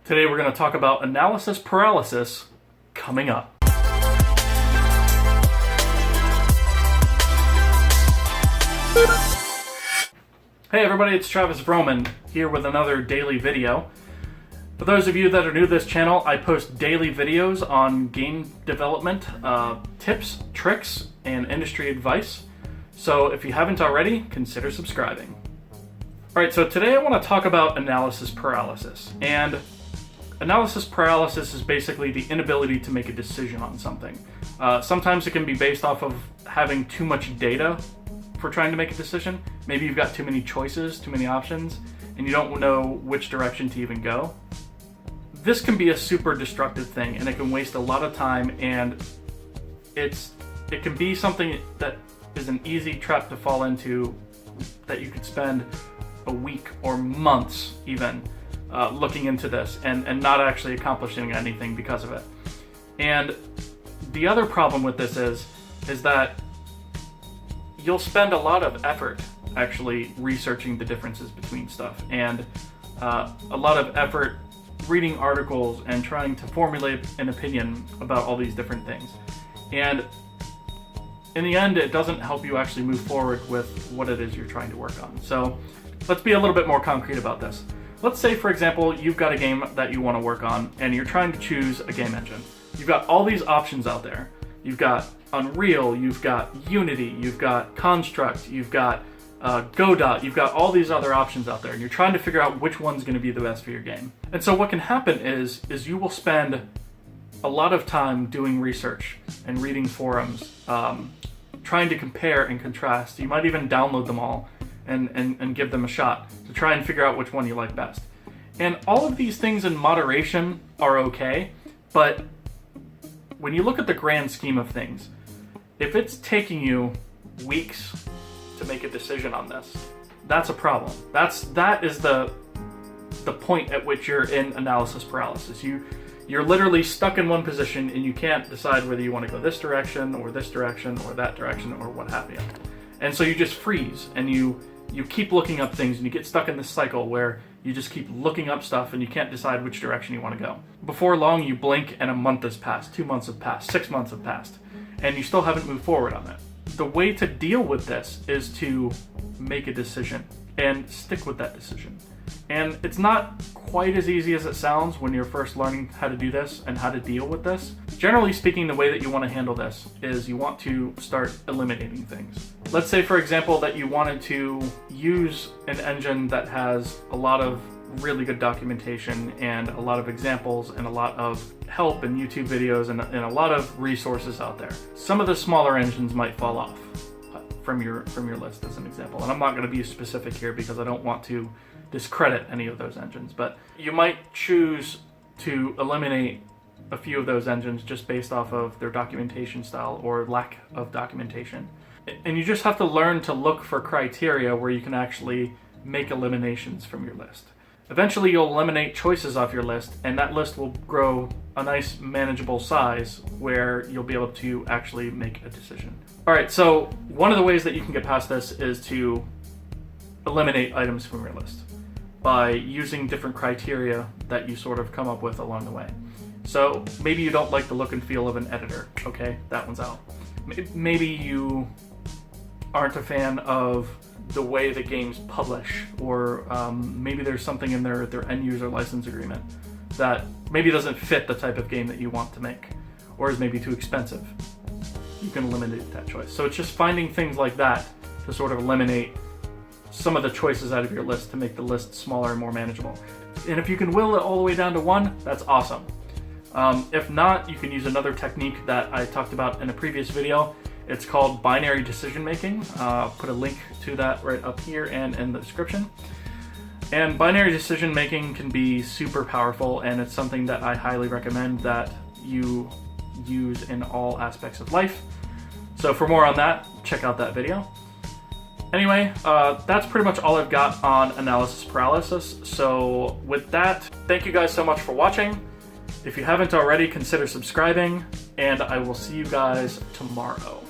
Today we're going to talk about analysis paralysis coming up. Hey everybody, it's Travis Vroman here with another daily video. For those of you that are new to this channel, I post daily videos on game development, tips, tricks, and industry advice. So if you haven't already, consider subscribing. Alright, so today I want to talk about analysis paralysis. And analysis paralysis is basically the inability to make a decision on something. Sometimes it can be based off of having too much data for trying to make a decision. Maybe you've got too many choices, too many options, and you don't know which direction to even go. This can be a super destructive thing, and it can waste a lot of time, and it can be something that is an easy trap to fall into, that you could spend a week or months even looking into this and not actually accomplishing anything because of it. And the other problem with this is that you'll spend a lot of effort actually researching the differences between stuff, and a lot of effort reading articles and trying to formulate an opinion about all these different things. And in the end, it doesn't help you actually move forward with what it is you're trying to work on. So let's be a little bit more concrete about this. Let's say, for example, you've got a game that you want to work on and you're trying to choose a game engine. You've got all these options out there. You've got Unreal, you've got Unity, you've got Construct, you've got Godot, you've got all these other options out there, and you're trying to figure out which one's going to be the best for your game. And so what can happen is you will spend a lot of time doing research and reading forums, trying to compare and contrast. You might even download them all and give them a shot to try and figure out which one you like best. And all of these things in moderation are okay, but when you look at the grand scheme of things, if it's taking you weeks to make a decision on this, that's a problem. That is the point at which you're in analysis paralysis. You're literally stuck in one position and you can't decide whether you want to go this direction or that direction or what have you. And so you just freeze and you keep looking up things, and you get stuck in this cycle where you just keep looking up stuff and you can't decide which direction you want to go. Before long, you blink and a month has passed, 2 months have passed, 6 months have passed, and you still haven't moved forward on it. The way to deal with this is to make a decision and stick with that decision. And it's not quite as easy as it sounds when you're first learning how to do this and how to deal with this. Generally speaking, the way that you want to handle this is you want to start eliminating things. Let's say, for example, that you wanted to use an engine that has a lot of really good documentation and a lot of examples and a lot of help and YouTube videos and a lot of resources out there. Some of the smaller engines might fall off from your list, as an example. And I'm not going to be specific here because I don't want to discredit any of those engines, but you might choose to eliminate a few of those engines just based off of their documentation style or lack of documentation. And you just have to learn to look for criteria where you can actually make eliminations from your list. Eventually you'll eliminate choices off your list, and that list will grow a nice manageable size where you'll be able to actually make a decision. Alright, so one of the ways that you can get past this is to eliminate items from your list by using different criteria that you sort of come up with along the way. So maybe you don't like the look and feel of an editor. Okay, that one's out. Maybe you aren't a fan of the way the games publish, or maybe there's something in their end user license agreement that maybe doesn't fit the type of game that you want to make, or is maybe too expensive. You can eliminate that choice. So it's just finding things like that to sort of eliminate some of the choices out of your list to make the list smaller and more manageable. And if you can whittle it all the way down to one, that's awesome. If not, you can use another technique that I talked about in a previous video. It's called binary decision making. I'll put a link to that right up here and in the description. And binary decision making can be super powerful, and it's something that I highly recommend that you use in all aspects of life. So for more on that, check out that video. Anyway, that's pretty much all I've got on analysis paralysis. So with that, thank you guys so much for watching. If you haven't already, consider subscribing, and I will see you guys tomorrow.